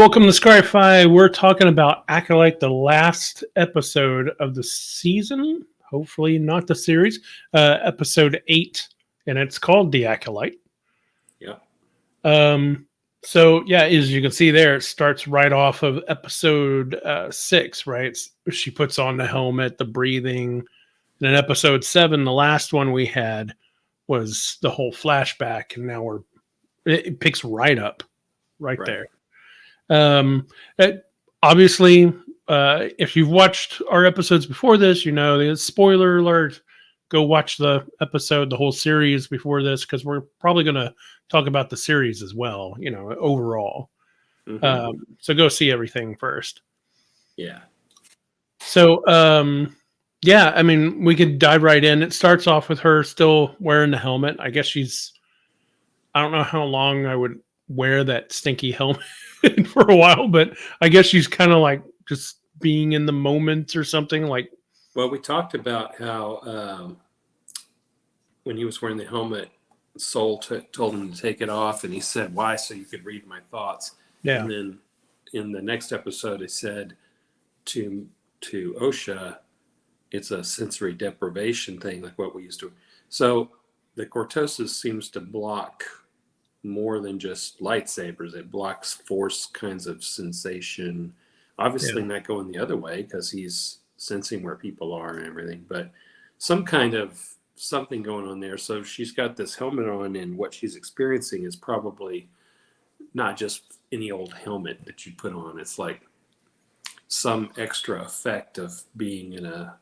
welcome to Scry-fi. We're talking about Acolyte, the last episode of the season. Hopefully not the series. Episode 8, and it's called The Acolyte. Yeah. So, as you can see there, it starts right off of episode 6, right? She puts on the helmet, the breathing. And in episode 7, the last one we had was the whole flashback, and now it picks right up right there. Obviously, if you've watched our episodes before this, you know the spoiler alert. Go watch the episode, the whole series before this, because we're probably going to talk about the series as well, overall. Mm-hmm. So go see everything first. Yeah. So, I mean, we could dive right in. It starts off with her still wearing the helmet. I guess I don't know how long I would wear that stinky helmet for a while, but I guess she's kind of like just being in the moment or something. Well, we talked about how when he was wearing the helmet, Soul told him to take it off, and he said, "Why? So you could read my thoughts." Yeah. And then in the next episode, it said to Osha, it's a sensory deprivation thing, like what we used to. So the cortosis seems to block more than just lightsabers. It blocks force kinds of sensation. Obviously not going the other way because he's sensing where people are and everything, but some kind of something going on there. So she's got this helmet on, and what she's experiencing is probably not just any old helmet that you put on. It's like some extra effect of being in a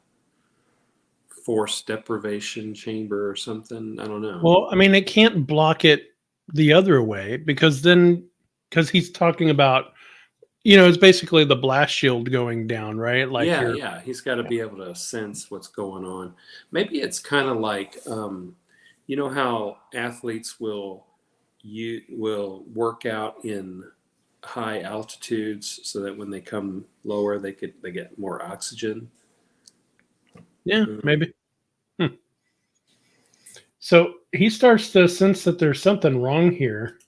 force deprivation chamber or something. I don't know. Well, I mean, it can't block it the other way because he's talking about, it's basically the blast shield going down, right? Like he's got to be able to sense what's going on. Maybe it's kind of like, you know how athletes will work out in high altitudes so that when they come lower, they get more oxygen. Yeah, maybe. So he starts to sense that there's something wrong here.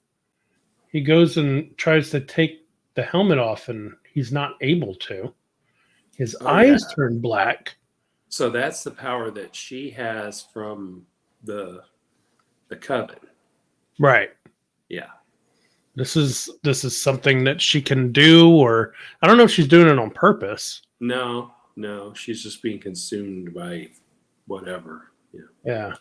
He goes and tries to take the helmet off, and he's not able to. His eyes turn black. So that's the power that she has from the coven. Right. Yeah. This is something that she can do, or I don't know if she's doing it on purpose. No, she's just being consumed by whatever. Yeah.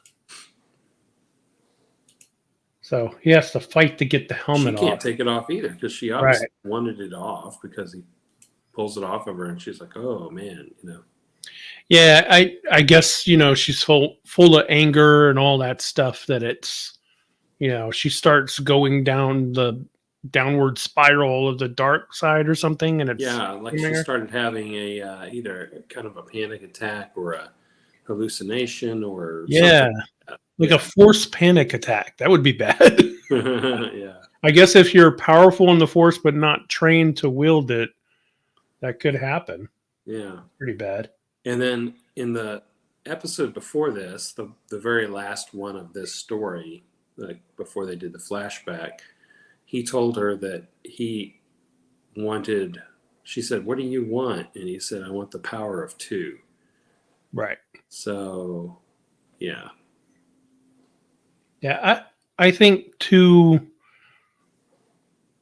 So he has to fight to get the helmet off. She can't take it off either because she obviously wanted it off because he pulls it off of her and she's like, oh, man, Yeah, I guess, she's full of anger and all that stuff that it's, she starts going down the downward spiral of the dark side or something. And it's like she started having a either kind of a panic attack or a hallucination or something. Like a forced panic attack. That would be bad. Yeah. I guess if you're powerful in the force but not trained to wield it, that could happen. Yeah. Pretty bad. And then in the episode before this, the very last one of this story, like before they did the flashback, he told her that he wanted, she said, what do you want? And he said, I want the power of 2. Right. So, yeah. Yeah, I think 2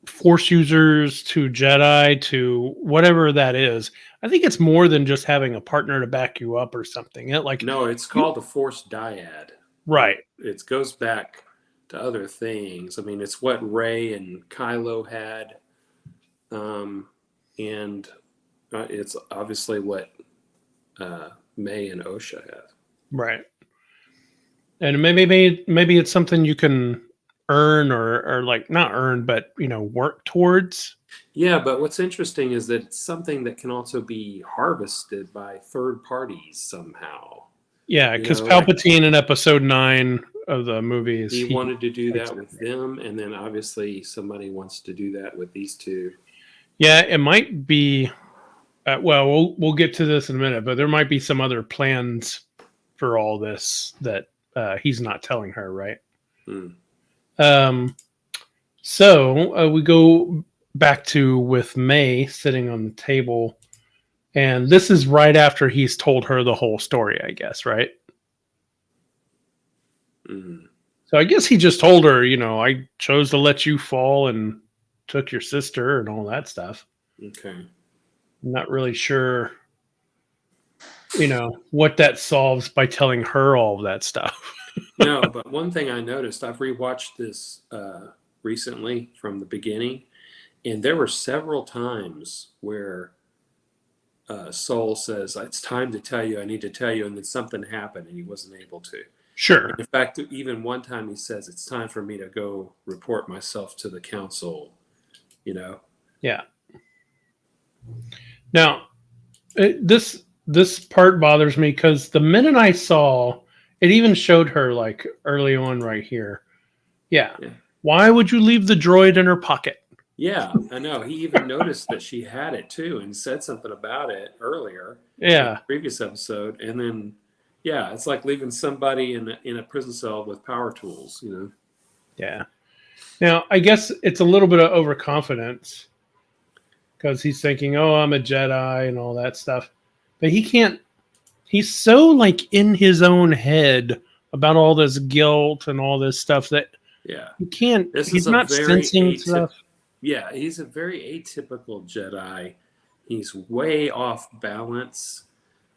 Force users, to Jedi, to whatever that is, I think it's more than just having a partner to back you up or something. No, it's called the Force Dyad. Right. It goes back to other things. I mean, it's what Rey and Kylo had, and it's obviously what May and Osha have. Right. And maybe it's something you can earn or like not earn, but work towards. Yeah, but what's interesting is that it's something that can also be harvested by third parties somehow. Yeah, because Palpatine in episode 9 of the movies, he wanted to do that with them, and then obviously somebody wants to do that with these 2. Yeah, it might be. We'll get to this in a minute, but there might be some other plans for all this that he's not telling her, right? Hmm. So we go back to with May sitting on the table. And this is right after he's told her the whole story, I guess, right? Mm-hmm. So I guess he just told her, I chose to let you fall and took your sister and all that stuff. Okay. I'm not really sure, what that solves by telling her all of that stuff. No, but one thing I noticed, I've rewatched this recently from the beginning, and there were several times where Soul says, "It's time to tell you. I need to tell you," and then something happened, and he wasn't able to. And Sure. in fact, even one time he says, "It's time for me to go report myself to the council." You know. Yeah. Now, this part bothers me because the minute I saw it, even showed her like early on right here. Yeah. Yeah. Why would you leave the droid in her pocket? Yeah, I know. He even noticed that she had it too and said something about it earlier in the Yeah. previous episode. And then, yeah, it's like leaving somebody in a prison cell with power tools, you know? Yeah. Now, I guess it's a little bit of overconfidence because he's thinking, "Oh, I'm a Jedi" and all that stuff. But he can't. He's so like in his own head about all this guilt and all this stuff that Yeah. he can't. This He's is a not very sensing stuff. yeah, he's a very atypical Jedi. He's way off balance.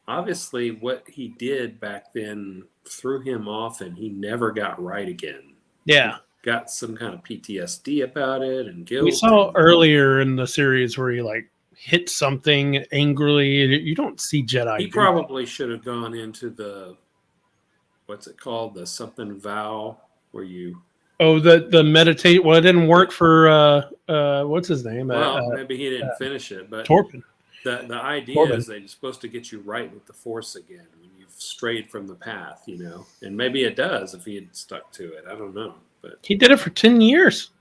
Obviously, what he did back then threw him off and he never got right again. He Yeah. got some kind of PTSD about it and We guilt saw and earlier in the series where he like hit something angrily. You don't see he Jedi do that. probably should have gone into the what's it called, the something vow, where you Oh, the meditate. Well, it didn't work for what's his name? well, maybe he didn't finish it, but Torpin. the idea Corbin. is that you're supposed to get you right with the Force again when you've strayed from the path, you know. And maybe it does if he had stuck to it. I don't know, but He did it for 10 years.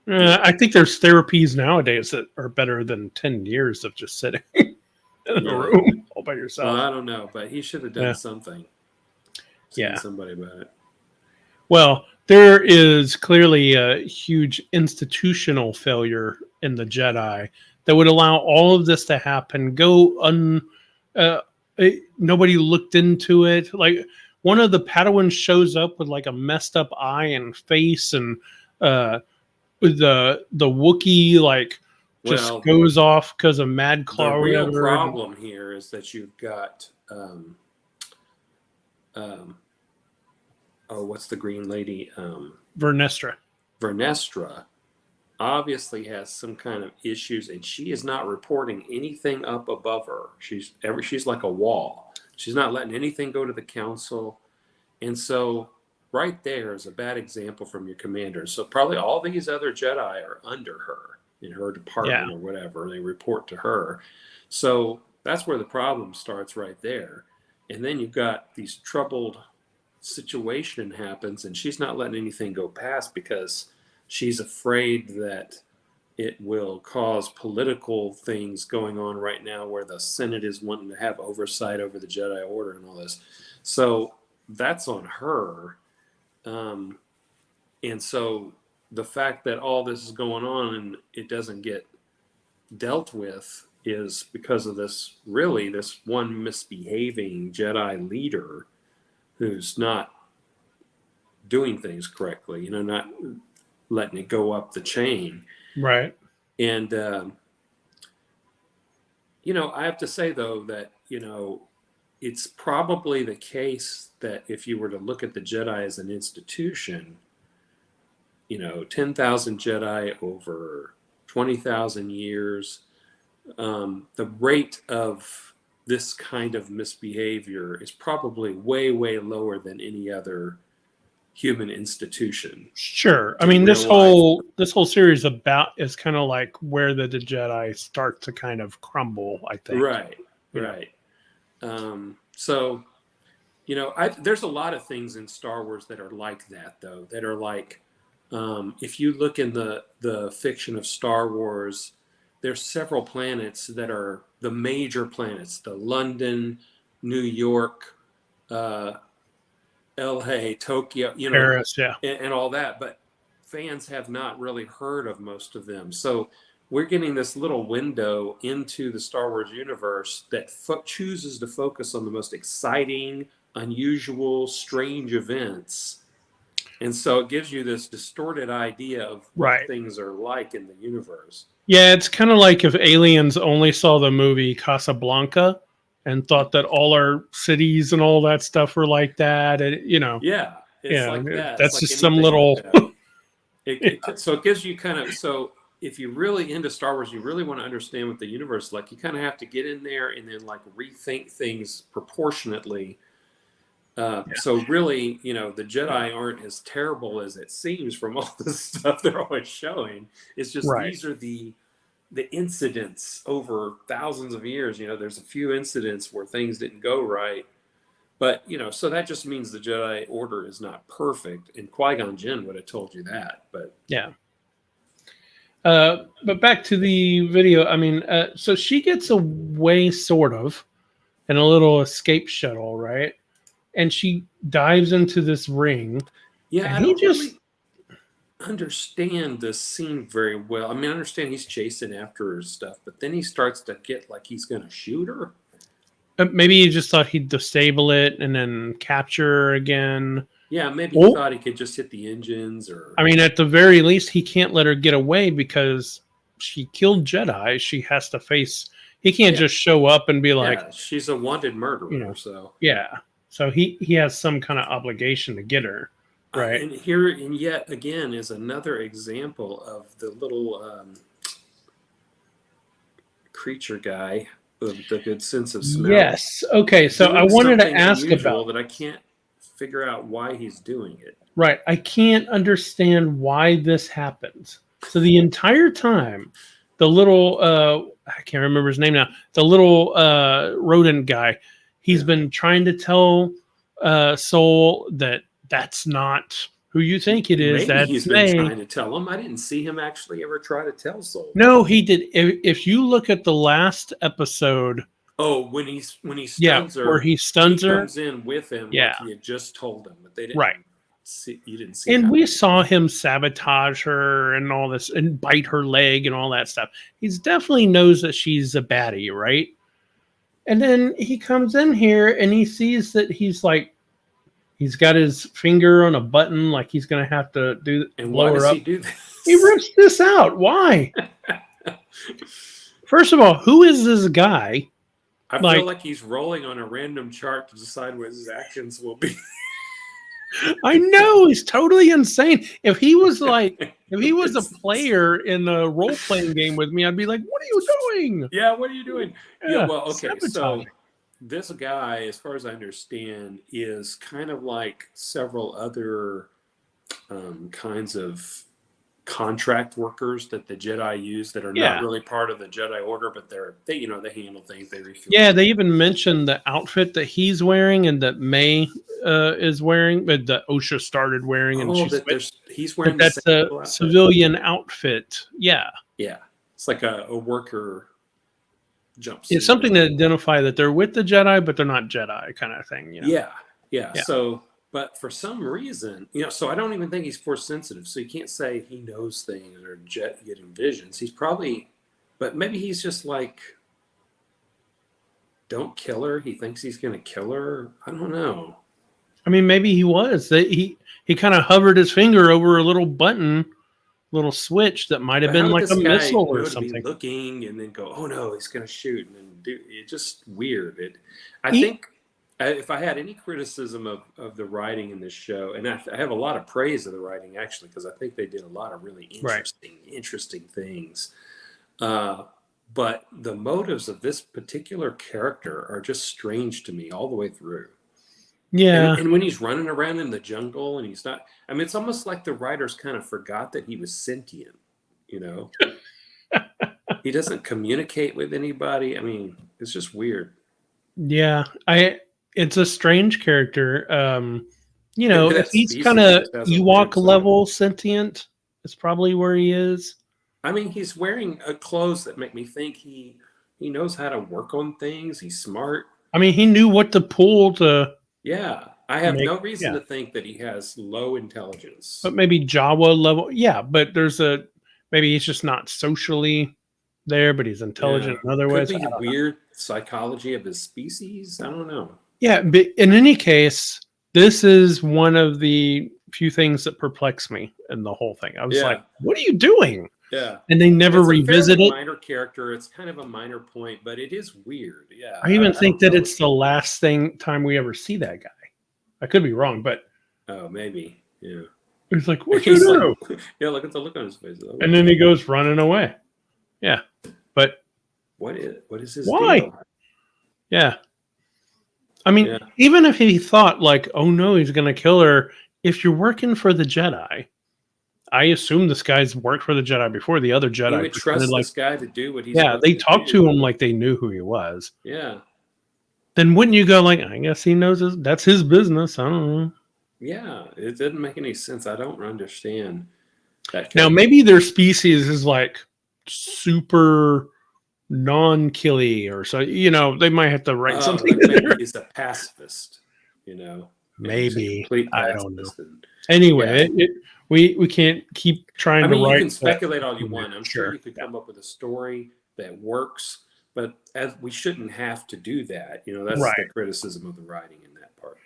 yeah, I think there's therapies nowadays that are better than 10 years of just sitting in a yeah. room all by Well, yourself. I don't know, but he should have done Yeah. something, seen Yeah. somebody about it. Well, there is clearly a huge institutional failure in the Jedi that would allow all of this to happen. Uh, Nobody looked into it. Like one of the Padawans shows up with like a messed up eye and face, and the Wookiee like just Well, goes off because of mad the claw or real whatever. problem here is that you've got um, oh, what's the green lady? Vernestra. Vernestra obviously has some kind of issues, and she is not reporting anything up above her. She's like a wall. She's not letting anything go to the council, and so right there is a bad example from your commander. So probably all these other Jedi are under her in her Yeah. department or whatever. They report to her. So that's where the problem starts right there. And then you've got these troubled situation happens and she's not letting anything go past because she's afraid that it will cause political things going on right now where the Senate is wanting to have oversight over the Jedi Order and all this. So that's on her. And so the fact that all this is going on and it doesn't get dealt with is because of this one misbehaving Jedi leader who's not doing things correctly, not letting it go up the chain. Right. And, I have to say, though, that, it's probably the case that if you were to look at the Jedi as an institution, 10,000 Jedi over 20,000 years, the rate of this kind of misbehavior is probably way, way lower than any other human institution. Sure. I In mean, this real life. whole series is kind of like where the Jedi start to kind of crumble, I think. Right. Yeah. Right. So, there's a lot of things in Star Wars that are like that, though, that are like, if you look in the fiction of Star Wars, there's several planets that are the major planets, the London, New York, LA, Tokyo, Paris, yeah. and all that. But fans have not really heard of most of them. So we're getting this little window into the Star Wars universe that chooses to focus on the most exciting, unusual, strange events. And so it gives you this distorted idea of what Right. things are like in the universe. Yeah, it's kind of like if aliens only saw the movie Casablanca and thought that all our cities and all that stuff were like that. And, Yeah, it's like that. It's that's like just some anything like little. that. So it gives you kind of, so if you're really into Star Wars, you really want to understand what the universe is like, you kind of have to get in there and then like rethink things proportionately. So really, the Jedi aren't as terrible as it seems from all the stuff they're always showing. It's just Right. these are the incidents over thousands of years. There's a few incidents where things didn't go right. But, so that just means the Jedi Order is not perfect. And Qui-Gon Jinn would have told you that. But Yeah. But back to the video. I mean, so she gets away sort of in a little escape shuttle, right? And she dives into this ring. yeah, And I he don't just, really understand the scene very well. I mean, I understand he's chasing after her stuff, but then he starts to get like he's going to shoot her. maybe he just thought he'd disable it and then capture her again. Yeah, maybe he thought he could just hit the engines or. I mean, at the very least, he can't let her get away because she killed Jedi. She has to face. He can't just show up and be like, yeah, she's a wanted murderer. So yeah. So he has some kind of obligation to get her, right? And here, and yet again, is another example of the little creature guy with the good sense of smell. Yes. Okay. So I wanted to ask about that. I can't figure out why he's doing it. Right. I can't understand why this happens. So the entire time, the little I can't remember his name now. The little rodent guy, he's been trying to tell Soul that that's not who you think it is. Maybe That's he's been trying to tell him. I didn't see him actually ever try to tell Soul. No, he did. If you look at the last episode. Oh, when he stuns her, where he stuns her, comes in with him. Yeah, like he had just told him, but they didn't. Right. You didn't see. And we saw him sabotage her and all this, and bite her leg and all that stuff. He's definitely knows that she's a baddie, right? And then he comes in here and he sees that he's got his finger on a button, like he's gonna have to do. And blow why her does up. he do this? He rips this out. Why? First of all, who is this guy? I feel like he's rolling on a random chart to decide what his actions will be. I know, he's totally insane. If he was a player in a role-playing game with me, I'd be like, what are you doing? Yeah, what are you doing? Yeah, well, okay. sabotage. So this guy, as far as I understand, is kind of like several other kinds of contract workers that the Jedi use that are not really part of the Jedi Order, but they handle things. They refuel. Yeah, they even mentioned the outfit that he's wearing and that May is wearing, but that OSHA started wearing, and he's wearing. But that's a civilian outfit. Yeah, yeah, it's like a worker jumpsuit. It's something to identify that they're with the Jedi, but they're not Jedi, kind of thing. Yeah. So. But for some reason, so I don't even think he's force sensitive. So you can't say he knows things or getting visions. He's probably, but maybe he's just like, don't kill her. He thinks he's going to kill her. I don't know. I mean, maybe he was. He kind of hovered his finger over a little button, little switch that might have been like a missile or something. Looking and then go, oh no, he's going to shoot, and then do it. Just weird. I think. If I had any criticism of the writing in this show, and I have a lot of praise of the writing actually, because I think they did a lot of really interesting things. But the motives of this particular character are just strange to me all the way through. Yeah. And when he's running around in the jungle and he's not, I mean, it's almost like the writers kind of forgot that he was sentient, He doesn't communicate with anybody. I mean, it's just weird. Yeah. It's a strange character. If he's kind of Ewok level sentient, it's probably where he is. I mean, he's wearing clothes that make me think he knows how to work on things. He's smart. I mean, he knew what to pull to. Yeah. I have make no reason yeah, to think that he has low intelligence. but maybe Jawa level. Yeah, but there's a maybe he's just not socially there, but he's Yeah. intelligent in other Could ways. be the weird psychology of his species. I don't know. Yeah, but in any case, this is one of the few things that perplex me in the whole thing. I was like, Yeah. "What are you doing?" Yeah. And they never It's a fairly revisit it. minor character. It's kind of a minor point, but it is weird. Yeah. I even I think don't that know. it's the last time we ever see that guy. I could be wrong, but Oh, maybe. Yeah. it's like, "What you He's like, do?" yeah, look at the look on his face. Oh, And then he goes running away. Yeah, but what is his why? deal? Yeah, I mean, Yeah. even if he thought like, "Oh no, he's gonna kill her," if you're working for the Jedi, I assume this guy's worked for the Jedi before. The other He Jedi would pretended trust like, this guy to do what he's yeah, supposed they to talked do. to him like they knew who he was. Yeah. Then wouldn't you go like, I guess he knows that's his business. I don't know. Yeah. It didn't make any sense. I don't understand that Now kind of. maybe their species is like super non-killy or so. They might have to write Oh, something like in maybe there. he's a pacifist, you know, and he's a Maybe complete I don't know. pacifist. And yeah, Anyway, we can't keep I trying to mean, you write. can speculate all you want. I'm sure Sure. you could come up with a story that works, but as we shouldn't have to do that. That's Right. the criticism of the writing in that part.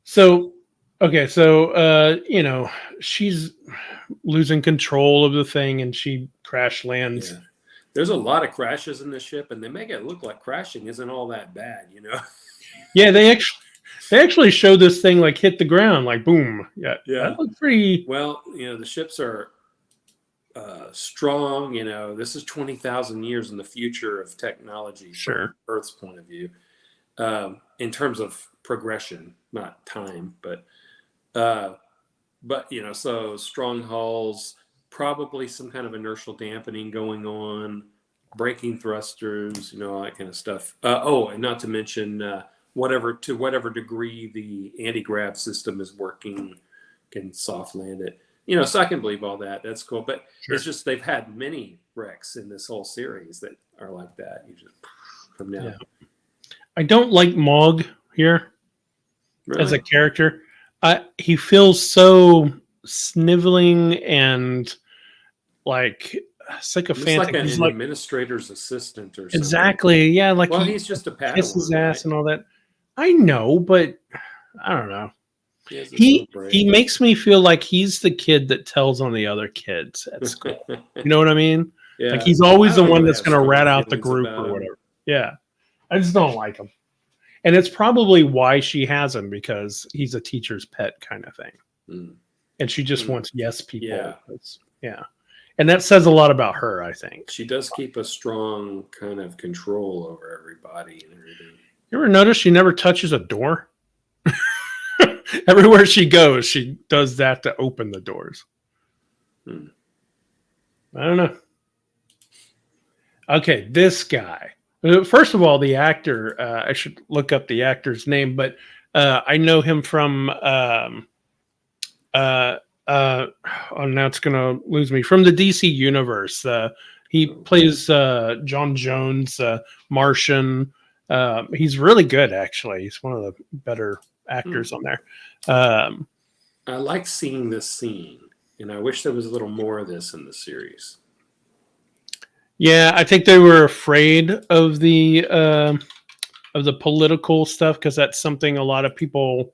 So okay, so she's losing control of the thing and she crash lands. Yeah. There's a lot of crashes in the ship, and they make it look like crashing isn't all that bad. Yeah, they actually show this thing like hit the ground, like boom. Yeah, Yeah. that looked pretty. Well, the ships are strong. This is 20,000 years in the future of technology Sure. from Earth's point of view, in terms of progression, not time, uh, so strong hulls, probably some kind of inertial dampening going on, braking thrusters, all that kind of stuff. And not to mention whatever degree the anti-grav system is working, can soft land it. So I can believe all that. That's cool. But Sure. it's just they've had many wrecks in this whole series that are like that. You just come down. Yeah. I don't like Mog here as a Really? character. He feels so sniveling and like He's sycophantic. like an He's like administrator's assistant or something. exactly, yeah, like Well, he he's just a kiss his Padawan, ass right? and all that. I know, but I don't know. He has his He little he break. makes me feel like he's the kid that tells on the other kids at school. You know what I mean? Yeah. Like he's always I the don't one really that's have going to strong rat out the feelings group about or him. whatever. Yeah, I just don't like him, and it's probably why she has him because he's a teacher's pet kind of thing, Mm. and she just Mm. wants yes people. Yeah. Yeah, and that says a lot about her, I think. She does keep a strong kind of control over everybody and everything. You ever notice she never touches a door? Everywhere she goes, she does that to open the doors. Hmm. I don't know. Okay, this guy. First of all, the actor. I should look up the actor's name, but I know him from. Uh, oh, now it's gonna lose me from the DC universe. He plays John Jones, Martian. He's really good, actually. He's one of the better actors on there. I like seeing this scene, and I wish there was a little more of this in the series. Yeah, I think they were afraid of the political stuff because that's something a lot of people,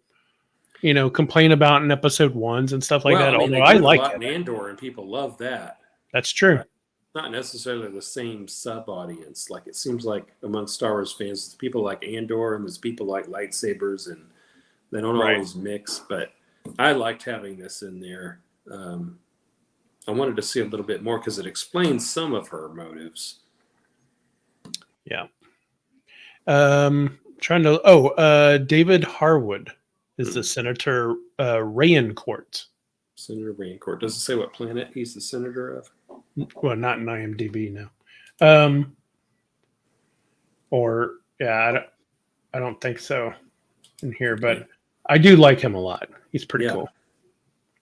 complain about in episode ones and stuff like Well, that. I mean, Although they I do it a like lot it. in Andor, and people love that. That's true. Not necessarily the same sub audience. Like it seems like among Star Wars fans, there's people like Andor, and there's people like lightsabers, and they don't Right. always mix. But I liked having this in there. I wanted to see a little bit more because it explains some of her motives. Yeah. David Harwood is the Senator Rayancourt. Senator Raincourt. Does it say what planet he's the senator of? Well, not in IMDb now. I don't think so in here, but I do like him a lot. He's pretty cool.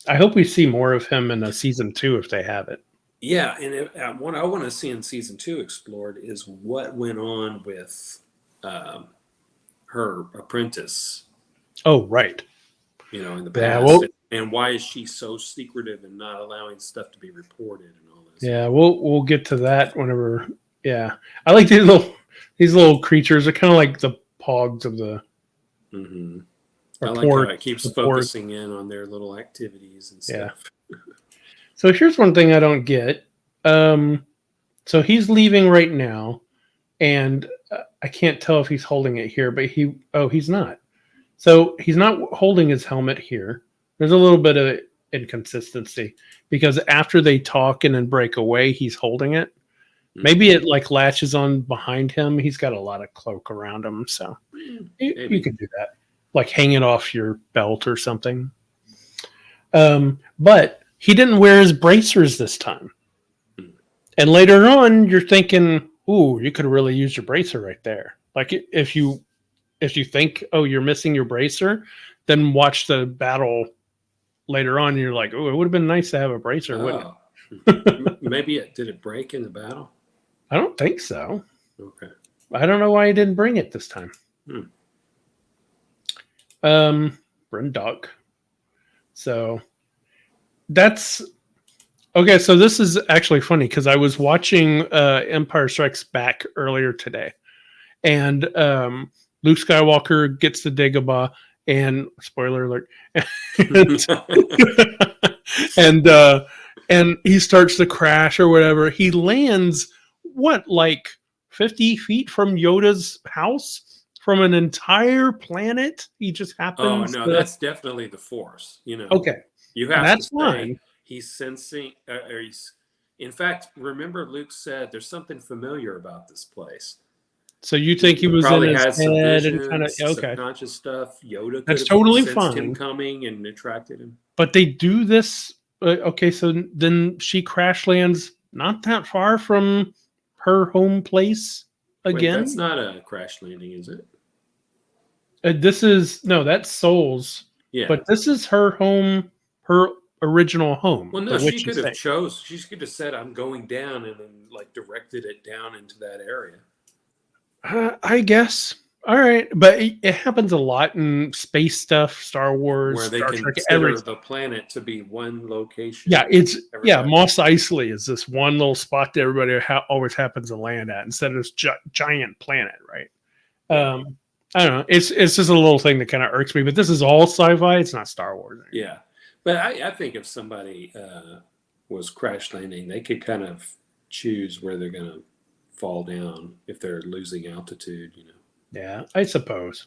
I hope we see more of him in a season 2 if they have it. Yeah, and what I want to see in season 2 explored is what went on with her apprentice. Oh, right. In the Yeah. past. Well, And why is she so secretive and not allowing stuff to be reported and all this? yeah. We'll get to that whenever. Yeah. I like these little creatures. They're kind of like the pogs of the Mm-hmm. or I like how porg. it keeps The porg. focusing in on their little activities and Yeah. stuff. So here's one thing I don't get. So he's leaving right now, and I can't tell if he's holding it here, but he's not. So he's not holding his helmet here. There's a little bit of inconsistency because after they talk and then break away, he's holding it. Maybe it like latches on behind him. He's got a lot of cloak around him, so you could do that, like hang it off your belt or something. But he didn't wear his bracers this time. And later on, you're thinking, "Ooh, you could have really used your bracer right there." Like if you think, "Oh, you're missing your bracer," then watch the battle later on. And you're like, "Oh, it would have been nice to have a bracer, wouldn't it? Maybe did it break in the battle? I don't think so. Okay. I don't know why he didn't bring it this time. Brindog. So that's okay. So this is actually funny because I was watching Empire Strikes Back earlier today, and Luke Skywalker gets the Dagobah, and spoiler alert, and he starts to crash or whatever. He lands like 50 feet from Yoda's house. From an entire planet, he just happens. Oh no, that's definitely the Force. Okay, you have that's to say fine. He's sensing, or he's. In fact, remember Luke said there's something familiar about this place. So you think he was probably in his had some head visions, and kind of okay, subconscious stuff. Yoda could that's have totally sensed fine. him coming and attracted him. But they do this. Okay, so then she crash lands not that far from her home place again. Wait, that's not a crash landing, is it? This is no, that's Souls. Yeah, but this is her home, her original home. Well, no, she could have chose. She could have said, "I'm going down," and then like directed it down into that area. I guess. All right, but it happens a lot in space stuff, Star Wars, where they Star consider Trek, the planet to be one location. Yeah, Mos Eisley is this one little spot that everybody always happens to land at instead of this giant planet, right? I don't know. It's just a little thing that kind of irks me, but this is all sci-fi. It's not Star Wars. Yeah, but I think if somebody was crash landing, they could kind of choose where they're going to fall down if they're losing altitude. Yeah, I suppose.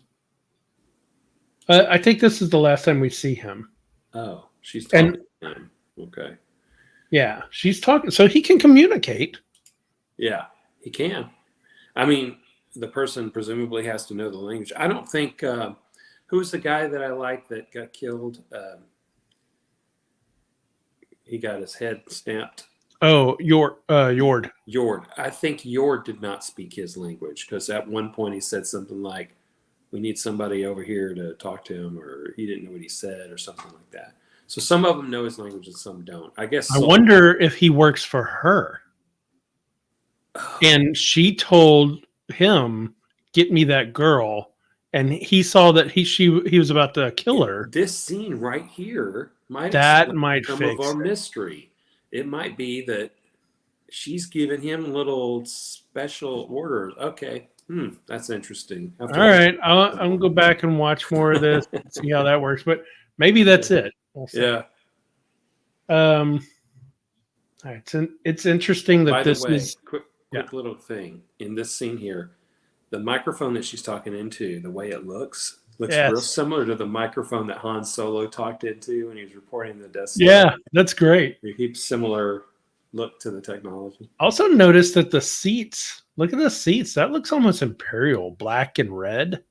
I think this is the last time we see him. Oh, she's talking to him. Okay. Yeah, she's talking, so he can communicate. Yeah, he can. I mean, the person presumably has to know the language. I don't think who's the guy that I like that got killed? He got his head snapped. Oh, Yord. Yord. I think Yord did not speak his language because at one point he said something like, "We need somebody over here to talk to him," or he didn't know what he said or something like that. So some of them know his language and some don't. I guess. I wonder if he works for her. And she told him, "Get me that girl," and he saw that he was about to kill her. This scene right here might fix of our mystery. It might be that she's giving him little special orders. Okay, that's interesting. All right, I'm gonna go back and watch more of this, see how that works. But maybe that's it. We'll see. Yeah. All right, it's interesting that By this the way, is quick little thing in this scene here. The microphone that she's talking into, the way it looks real similar to the microphone that Han Solo talked into when he was reporting the Death Star. Yeah, that's great. It keeps similar look to the technology. Also notice that the seats, look at the seats. That looks almost Imperial, black and red.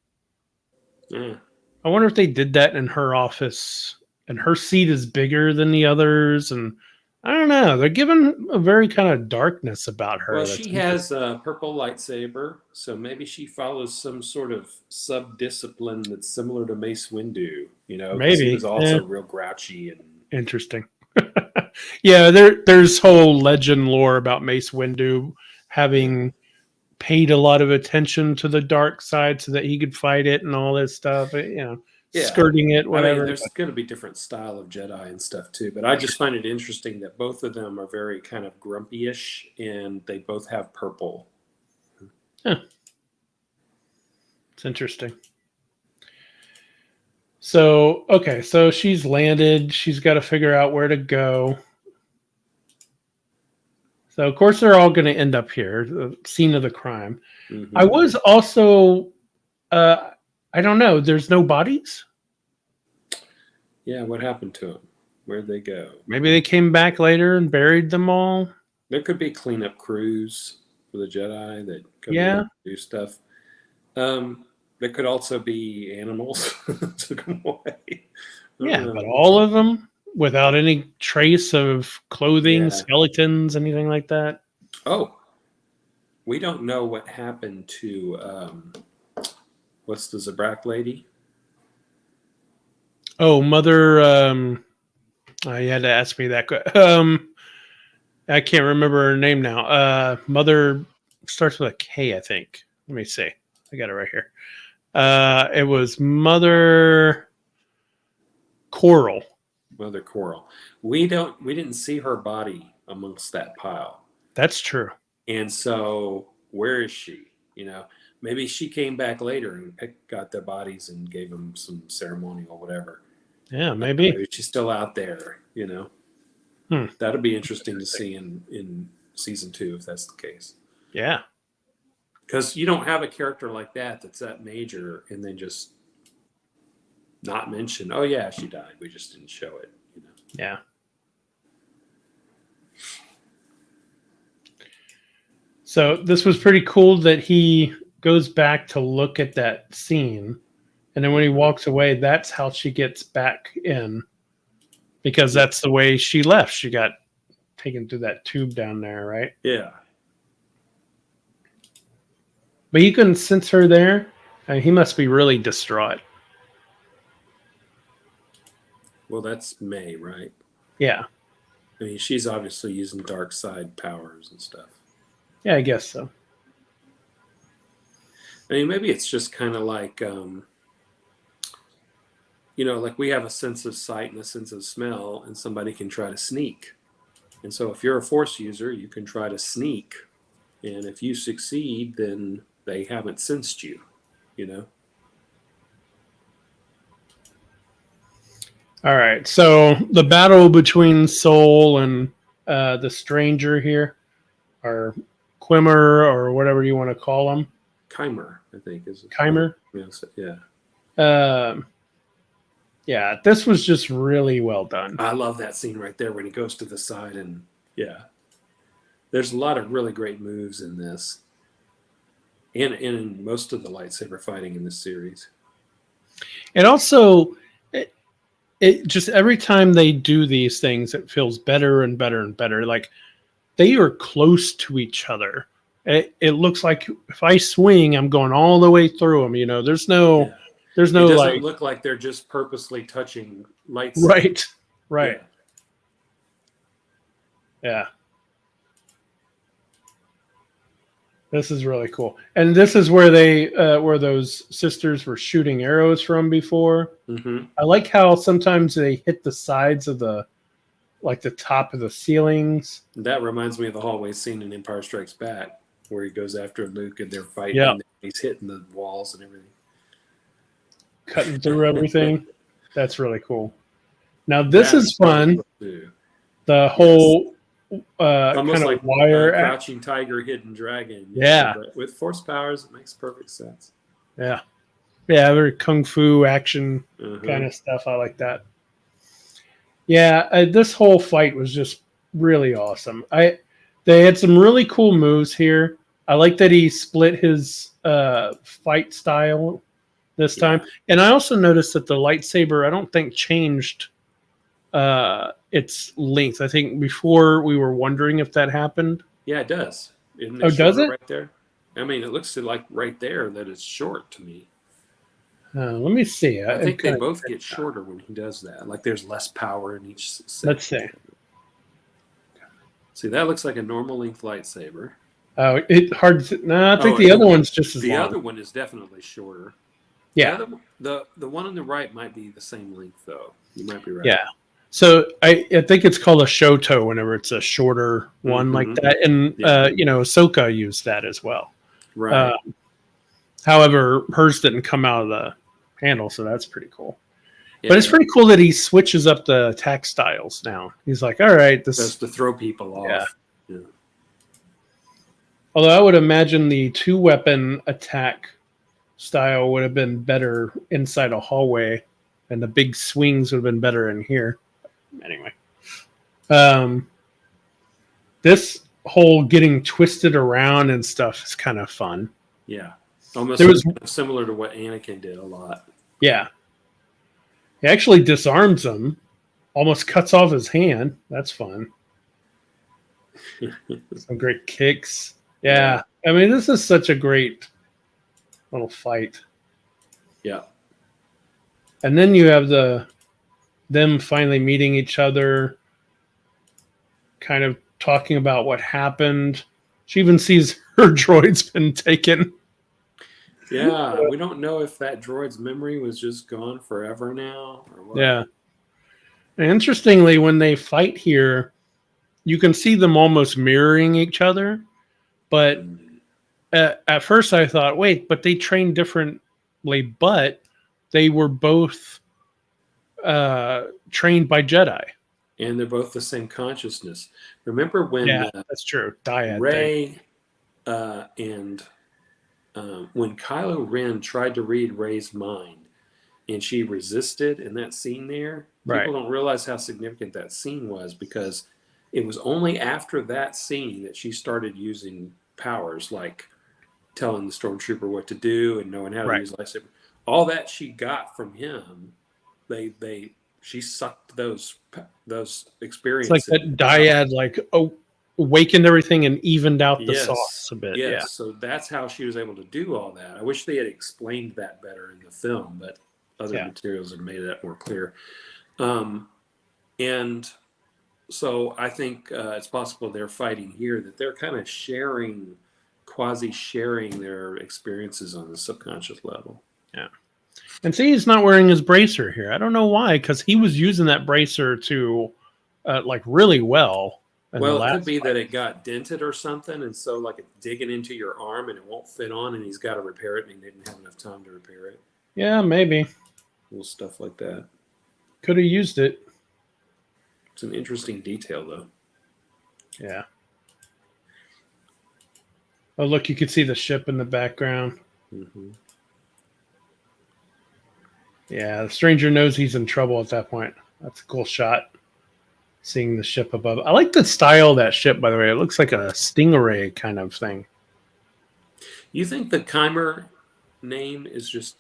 Yeah. I wonder if they did that in her office, and her seat is bigger than the others, and I don't know. They're giving a very kind of darkness about her. Well, she has a purple lightsaber, so maybe she follows some sort of sub-discipline that's similar to Mace Windu. Maybe he was also real grouchy and interesting. Yeah, there's whole legend lore about Mace Windu having paid a lot of attention to the dark side so that he could fight it and all this stuff. skirting it, I whatever. mean, there's going to be different style of Jedi and stuff too, but I just find it interesting that both of them are very kind of grumpy-ish, and they both have purple. Huh. It's interesting. So, okay, so she's landed. She's got to figure out where to go. So, of course, they're all going to end up here, the scene of the crime. I was also, I don't know, there's no bodies? Yeah, what happened to them? Where'd they go? Maybe they came back later and buried them all. There could be cleanup crews for the Jedi that come in Yeah. and do stuff. There could also be animals took them away. Yeah, but all of them without any trace of clothing, Yeah. skeletons, anything like that. Oh, we don't know what happened to what's the Zabrak lady? Oh, Mother. You had to ask me that. I can't remember her name now. Mother starts with a K, I think. Let me see. I got it right here. It was Mother Coral. Mother Coral. We didn't see her body amongst that pile. That's true. And so where is she? You know, maybe she came back later and got their bodies and gave them some ceremony or whatever. Yeah, maybe. Maybe she's still out there, you know. That'll be interesting to see in season 2 if that's the case. Yeah. Because you don't have a character like that's that major and then just not mention, oh yeah, she died. We just didn't show it, you know. Yeah. So this was pretty cool that he goes back to look at that scene. And then when he walks away, that's how she gets back in. Because that's the way she left. She got taken through that tube down there, right? Yeah. But you can sense her there. I mean, he must be really distraught. Well, that's May, right? Yeah. I mean, she's obviously using dark side powers and stuff. Yeah, I guess so. I mean, maybe it's just kind of like, you know, like we have a sense of sight and a sense of smell, and somebody can try to sneak. And so if you're a Force user, you can try to sneak. And if you succeed, then they haven't sensed you, you know? All right. So the battle between Soul and the stranger here, or Quimmer, or whatever you want to call him. Chimer, I think is Chimer. Yes, yeah. Yeah, this was just really well done. I love that scene right there when he goes to the side, and yeah, there's a lot of really great moves in this, and in most of the lightsaber fighting in this series. And also, it just every time they do these things, it feels better and better and better. Like they are close to each other. It looks like if I swing, I'm going all the way through them. You know, there's no. Yeah. There's no it doesn't like look like they're just purposely touching lightsabers. Right. Yeah. This is really cool. And this is where they where those sisters were shooting arrows from before. Mm-hmm. I like how sometimes they hit the sides of the top of the ceilings. That reminds me of the hallway scene in Empire Strikes Back where he goes after Luke and they're fighting and he's hitting the walls and everything. Cutting through everything. That's really cool. Now this is fun. The whole almost kind like of wire Crouching Tiger, Hidden Dragon. Yeah. But with Force powers, it makes perfect sense. Yeah. Yeah, very kung fu action kind of stuff. I like that. Yeah, this whole fight was just really awesome. They had some really cool moves here. I like that he split his fight style this time. And I also noticed that the lightsaber, I don't think changed its length. I think before we were wondering if that happened. Yeah, it does. Isn't it does it? Right there? I mean, it looks like right there that it's short to me. Let me see. I think they both get shorter when he does that. Like there's less power in each set. Let's see. See, that looks like a normal length lightsaber. Oh, it hard to, no, I think the other one's just as long. The other one is definitely shorter. Yeah. The one on the right might be the same length though. You might be right. Yeah. So I think it's called a shoto whenever it's a shorter one like Mm-hmm. that. And, Yeah. Ahsoka used that as well. Right. However, hers didn't come out of the handle, so that's pretty cool. Yeah. But it's pretty cool that he switches up the attack styles now. He's like, all right, Just to throw people off. Yeah. Although I would imagine the 2-weapon attack style would have been better inside a hallway, and the big swings would have been better in here. Anyway, this whole getting twisted around and stuff is kind of fun. Yeah. Almost similar to what Anakin did a lot. Yeah. He actually disarms him, almost cuts off his hand. That's fun. Some great kicks. Yeah. I mean, this is such a great little fight. Yeah. And then you have them finally meeting each other, kind of talking about what happened. She even sees her droid's been taken. Yeah, we don't know if that droid's memory was just gone forever now or what. Yeah. And interestingly, when they fight here, you can see them almost mirroring each other. But at first I thought, wait, but they trained differently, but they were both trained by Jedi. And they're both the same consciousness. Remember when that's true. Dyad Rey and when Kylo Ren tried to read Rey's mind and she resisted in that scene there, people don't realize how significant that scene was, because it was only after that scene that she started using powers like telling the stormtrooper what to do and knowing how to use lightsaber. All that she got from him, she sucked those experiences. It's like that Dyad awakened everything and evened out the sauce a bit. Yes. Yeah. So that's how she was able to do all that. I wish they had explained that better in the film, but other materials have made that more clear. And so I think it's possible they're fighting here, that they're kind of quasi-sharing their experiences on the subconscious level. Yeah. And see, he's not wearing his bracer here. I don't know why, because he was using that bracer to really well. Well, it could be that it got dented or something, and so it's digging into your arm and it won't fit on, and he's got to repair it, and he didn't have enough time to repair it. Yeah, maybe. Little stuff like that. Could have used it. It's an interesting detail, though. Yeah. Oh, look, you could see the ship in the background. Mm-hmm. Yeah, the stranger knows he's in trouble at that point. That's a cool shot. Seeing the ship above. I like the style of that ship, by the way. It looks like a stingray kind of thing. You think the Chimer name is just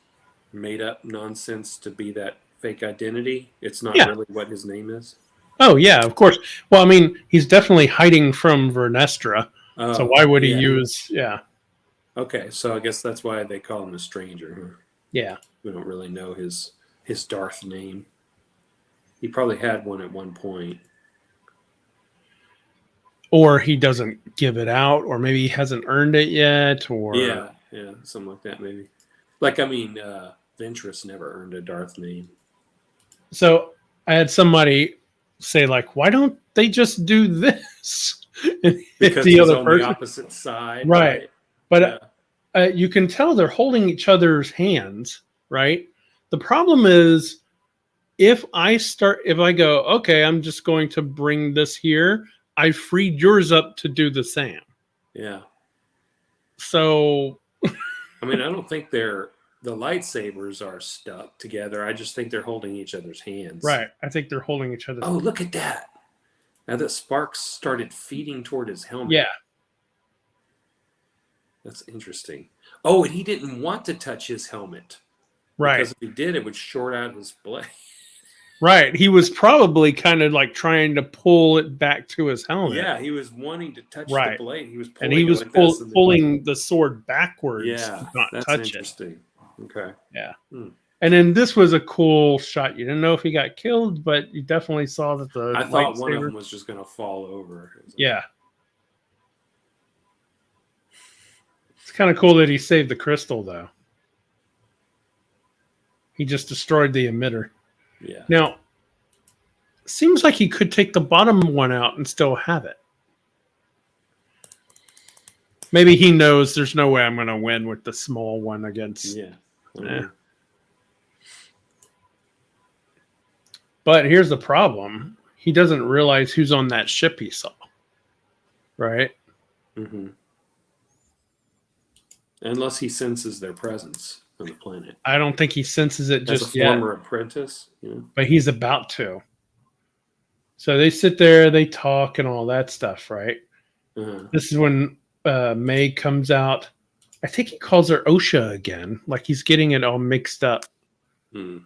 made up nonsense to be that fake identity? It's not really what his name is? Oh, yeah, of course. Well, I mean, he's definitely hiding from Vernestra. So why would he use... Yeah. Okay, so I guess that's why they call him a stranger. Huh? Yeah. We don't really know his Darth name. He probably had one at one point. Or he doesn't give it out, or maybe he hasn't earned it yet, or... Yeah, something like that, maybe. Ventress never earned a Darth name. So I had somebody say, why don't they just do this? Because he's on the opposite side. Right. But you can tell they're holding each other's hands, right? The problem is, if I go, okay, I'm just going to bring this here, I freed yours up to do the same. Yeah. So... I mean, I don't think the lightsabers are stuck together. I just think they're holding each other's hands. Right. I think they're holding each other's hands. Oh, look at that. Now that sparks started feeding toward his helmet. Yeah. That's interesting. Oh, and he didn't want to touch his helmet. Right. Because if he did, it would short out his blade. Right. He was probably kind of trying to pull it back to his helmet. Yeah, he was wanting to touch the blade. He was pulling, and he was pulling the sword backwards. Yeah, to not that's touch interesting. Okay. Yeah. And then this was a cool shot. You didn't know if he got killed, but you definitely saw that I thought one of them was just going to fall over. Yeah. It's kind of cool that he saved the crystal, though. He just destroyed the emitter. Yeah. Now, seems like he could take the bottom one out and still have it. Maybe he knows there's no way I'm going to win with the small one against. Yeah. But here's the problem. He doesn't realize who's on that ship he saw. Right? Mm-hmm. Unless he senses their presence on the planet. I don't think he senses it As just a yet. former apprentice, But he's about to. So they sit there, they talk and all that stuff, right? This is when May comes out. I think he calls her OSHA again. Like he's getting it all mixed up. And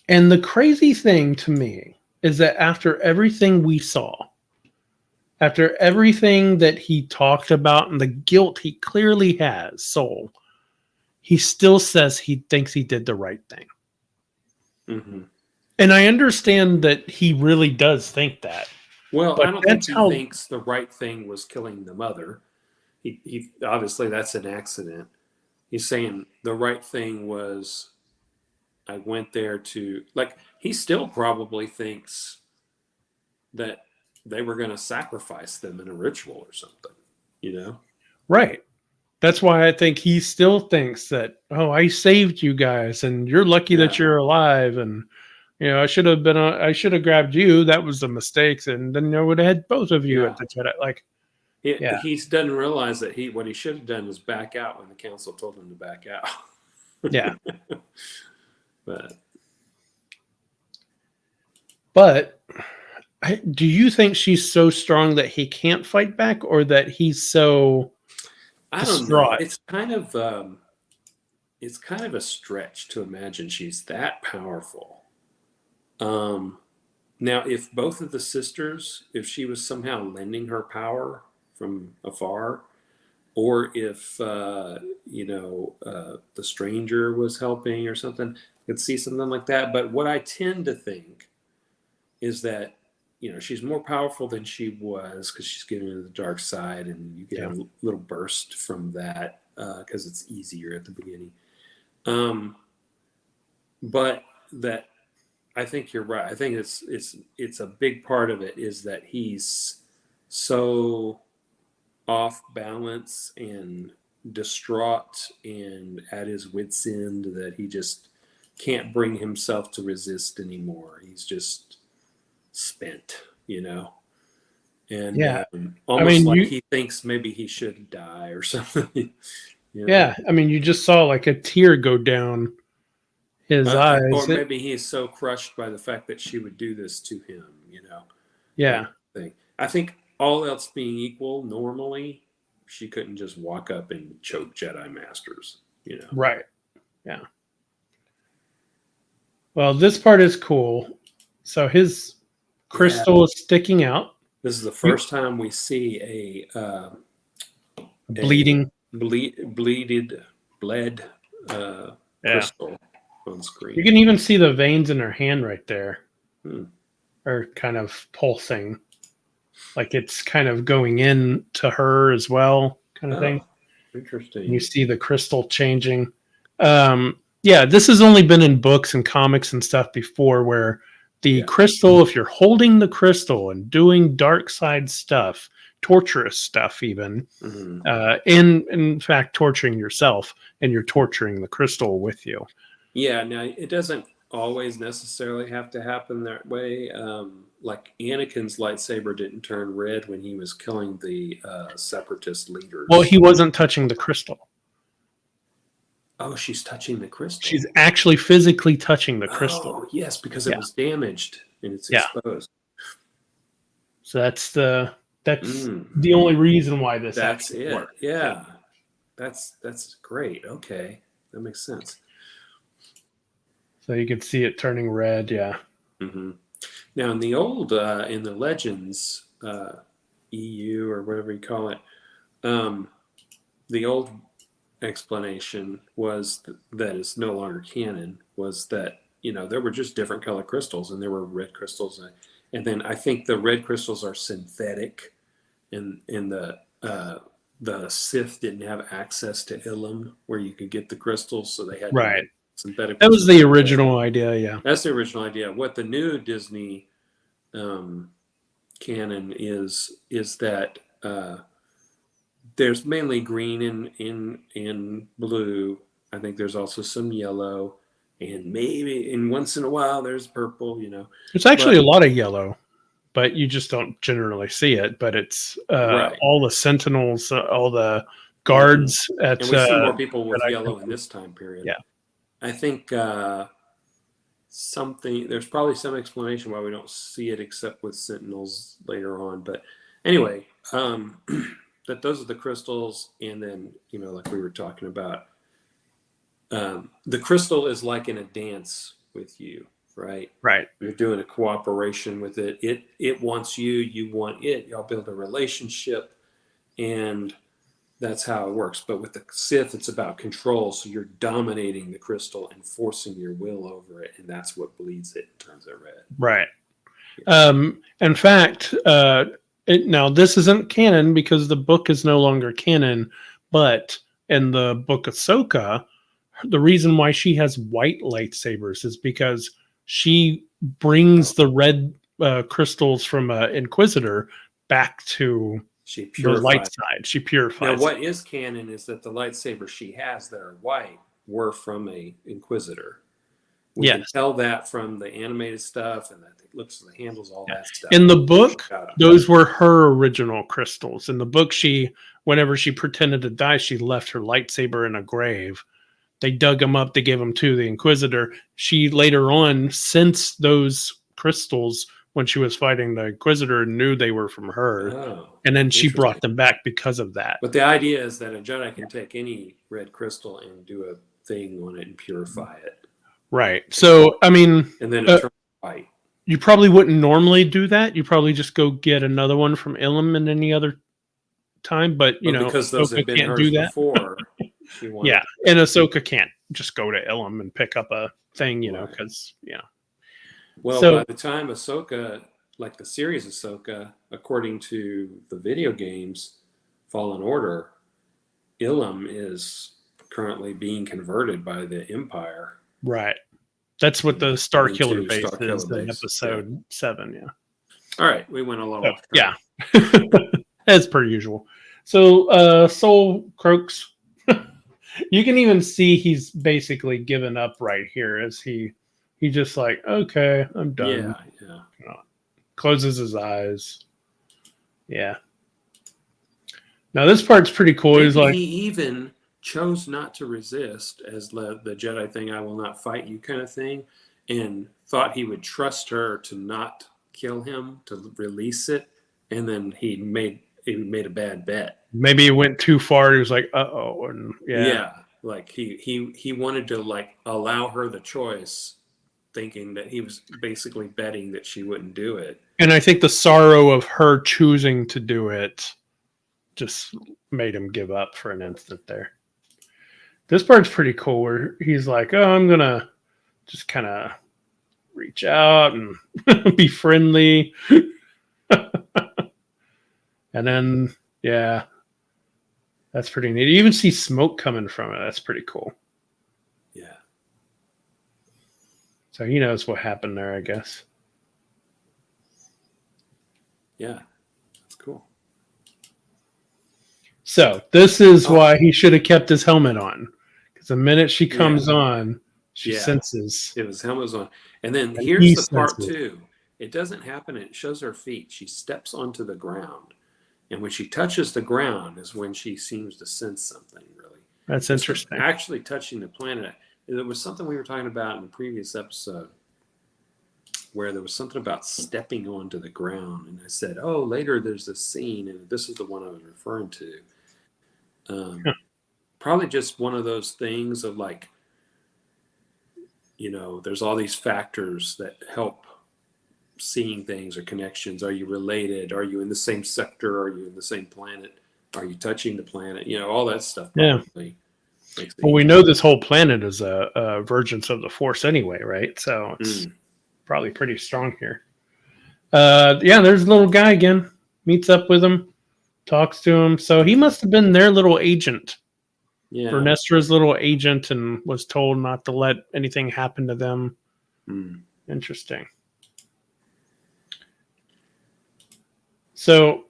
the crazy thing to me is that after everything we saw, after everything that he talked about and the guilt he clearly has, soul, he still says he thinks he did the right thing. Mm-hmm. And I understand that he really does think that. Well, I don't think he thinks the right thing was killing the mother. He obviously that's an accident. He's saying the right thing was I went there to, like, he still probably thinks that they were going to sacrifice them in a ritual or something, Right. That's why I think he still thinks that, oh, I saved you guys and you're lucky that you're alive. And, I should have grabbed you. That was the mistakes. And then I would have had both of you at the Jedi. Like, he doesn't realize that what he should have done was back out when the council told him to back out. Yeah. But do you think she's so strong that he can't fight back, or that he's so distraught? I don't know. It's kind of a stretch to imagine she's that powerful. Now, if both of the sisters, if she was somehow lending her power from afar, or if the stranger was helping or something, I could see something like that. But what I tend to think is that she's more powerful than she was because she's getting into the dark side, and you get a little burst from that because it's easier at the beginning. But that, I think you're right. I think it's a big part of it is that he's so off balance and distraught and at his wit's end that he just can't bring himself to resist anymore. He's just spent, and almost he thinks maybe he should die or something. Yeah, I mean, you just saw like a tear go down his eyes, or maybe he's so crushed by the fact that she would do this to him. Yeah, I think all else being equal, normally she couldn't just walk up and choke Jedi Masters. Right. Yeah. Well, this part is cool. So his crystal is sticking out. This is the first time we see bled crystal on screen. You can even see the veins in her hand right there are kind of pulsing, like it's kind of going in to her as well, kind of thing. Interesting. And you see the crystal changing. This has only been in books and comics and stuff before, where the crystal, if you're holding the crystal and doing dark side stuff, torturous stuff even, in fact torturing yourself, and you're torturing the crystal with you. Yeah, now it doesn't always necessarily have to happen that way. Like Anakin's lightsaber didn't turn red when he was killing the separatist leaders. Well, he wasn't touching the crystal. Oh, she's touching the crystal. She's actually physically touching the crystal. Oh, yes, because it was damaged and it's exposed. So that's the only reason why this. That's it. Works. Yeah, that's great. Okay, that makes sense. So you can see it turning red. Yeah. Mm-hmm. Now in the old in the Legends EU or whatever you call it, the old explanation was that is no longer canon, was that there were just different color crystals, and there were red crystals, and then I think the red crystals are synthetic, and the the Sith didn't have access to Ilum where you could get the crystals, so they had to Right. make synthetic That ones. was the original idea. Yeah. That's the original idea. What the new Disney canon is that there's mainly green and blue. I think there's also some yellow, and maybe in once in a while there's purple. There's actually But a lot of yellow, but you just don't generally see it. But it's right, all the sentinels, all the hmm guards at. and we see more people with Jedi yellow in Temple. this time period. Yeah. I think there's probably some explanation why we don't see it except with sentinels later on. But anyway, that those are the crystals, and then like we were talking about, the crystal is like in a dance with you, right? Right. You're doing a cooperation with it. It wants you, you want it. Y'all build a relationship, and that's how it works. But with the Sith, it's about control. So you're dominating the crystal and forcing your will over it, and that's what bleeds it and turns it red. Right. In fact, now this isn't canon because the book is no longer canon, but in the book Ahsoka, the reason why she has white lightsabers is because she brings the red crystals from Inquisitor back to She the purifies. light side. She Now, purifies. what is canon is that the lightsabers she has that are white were from a Inquisitor. We can Yes. tell that from the animated stuff, and that it looks at the handles, all that stuff. In the book, Shut up. those were her original crystals. In the book, whenever she pretended to die, she left her lightsaber in a grave. They dug them up. They gave them to the Inquisitor. She later on sensed those crystals when she was fighting the Inquisitor and knew they were from her. Oh, And then she brought interesting. them back because of that. But the idea is that a Jedi can take any red crystal and do a thing on it and purify it, Right. So, I mean, and then it turns white. you probably wouldn't normally do that. You probably just go get another one from Ilum in any other time. But, Because those Ahsoka have been can't hers do that. before, she wanted Yeah. And Ahsoka can't just go to Ilum and pick up a thing, Right. because, Well, So- by the time Ahsoka, like the series Ahsoka, according to the video games Fallen Order, Ilum is currently being converted by the Empire. Right. That's what the Star Into Killer base Star Killer is in base, episode 7. Yeah. All right, we went a little off Yeah. track. As per usual. So, Soul croaks. You can even see he's basically given up right here as he just like, okay, I'm done. Yeah. Closes his eyes. Yeah. Now this part's pretty cool. Maybe He's like, he even chose not to resist as the Jedi thing, I will not fight you kind of thing, and thought he would trust her to not kill him, to release it, and then he made a bad bet. maybe he went too far. He was like, uh-oh. And Yeah, like he wanted to like allow her the choice, thinking that he was basically betting that she wouldn't do it. And I think the sorrow of her choosing to do it just made him give up for an instant there. This part's pretty cool where he's like, oh, I'm going to just kind of reach out and be friendly. And then, yeah, that's pretty neat. You even see smoke coming from it. That's pretty cool. Yeah. So he knows what happened there, I guess. Yeah. That's cool. So this is why he should have kept his helmet on. Because the minute she comes on, she senses. It was helmet was on. And then And here's he the part senses. too. It doesn't happen. It shows her feet. She steps onto the ground. And when she touches the ground is when she seems to sense something, really. That's interesting. Actually touching the planet. There was something we were talking about in the previous episode where there was something about stepping onto the ground. And I said, oh, later there's this scene, and this is the one I was referring to. Probably just one of those things of like, there's all these factors that help seeing things or connections. Are you related? Are you in the same sector? Are you in the same planet? Are you touching the planet? All that stuff. Probably makes it Well, we easier. know this whole planet is a vergence of the Force anyway, right? So it's probably pretty strong here. Yeah, there's the little guy again. Meets up with him. talks to him. So he must have been their little agent, Yeah. Vernestra's little agent, and was told not to let anything happen to them. Interesting. So,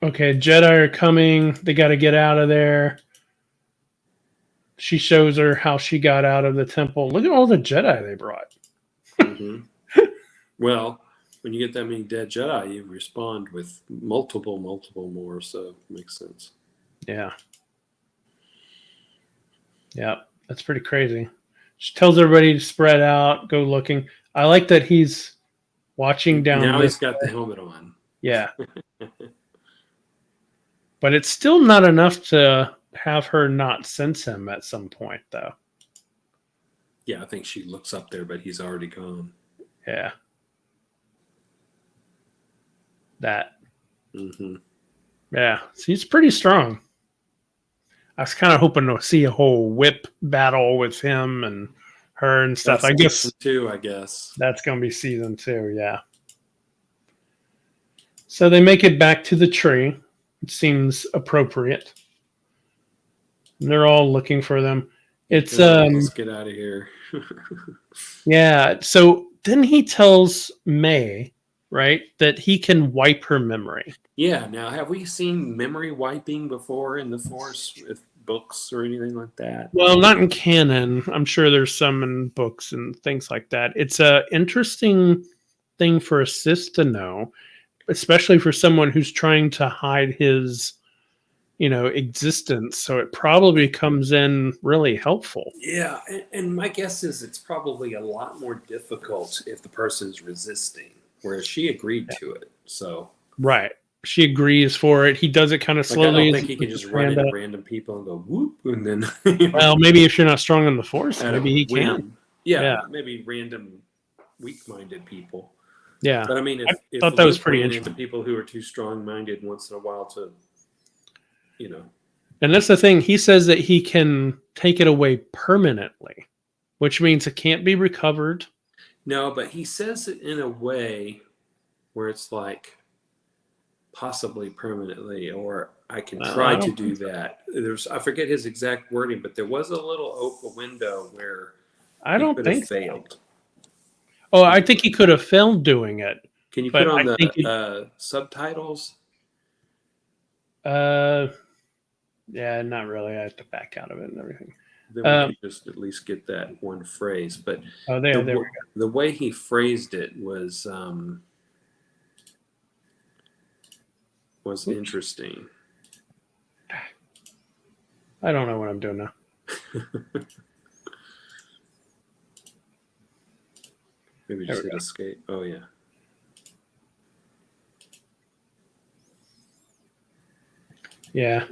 okay, Jedi are coming. They got to get out of there. She shows her how she got out of the temple. Look at all the Jedi they brought. Well, when you get that many dead Jedi, you respond with multiple more, so it makes sense. Yeah. Yeah, that's pretty crazy. She tells everybody to spread out, go looking. I like that he's watching down. Now he's got the helmet on. Yeah. But it's still not enough to have her not sense him at some point, though. Yeah, I think she looks up there, but he's already gone. Yeah. That. Yeah, so he's pretty strong. I was kind of hoping to see a whole whip battle with him and her and stuff. That's I guess season 2, I guess. That's going to be season 2, yeah. So they make it back to the tree. It seems appropriate. And they're all looking for them. It's let's get out of here. Yeah. So then he tells May, right, that he can wipe her memory. Yeah. Now, have we seen memory wiping before in the Force with books or anything like that? Well, not in canon. I'm sure there's some in books and things like that. It's a interesting thing for a Sith to know, especially for someone who's trying to hide his, existence. So it probably comes in really helpful. Yeah, and my guess is it's probably a lot more difficult if the person's resisting, whereas she agreed to it. So right, she agrees for it. He does it kind of slowly. I don't think he can just run into random people and go whoop, and then. Well, maybe if you're not strong in the Force, maybe he can. Yeah, maybe random weak-minded people. Yeah, but I mean, if thought that was pretty interesting. People who are too strong-minded once in a while to, And that's the thing. He says that he can take it away permanently, which means it can't be recovered. No, but he says it in a way where it's like possibly permanently, or I can try to do that. I forget his exact wording, but there was a little open window where I don't think failed. So. Oh, I think he could have failed doing it. Can you put on the subtitles? Yeah, not really. I have to back out of it and everything. Then we can just at least get that one phrase. But there we go. The way he phrased it was interesting. I don't know what I'm doing now. Maybe just hit escape. Oh, yeah. Yeah.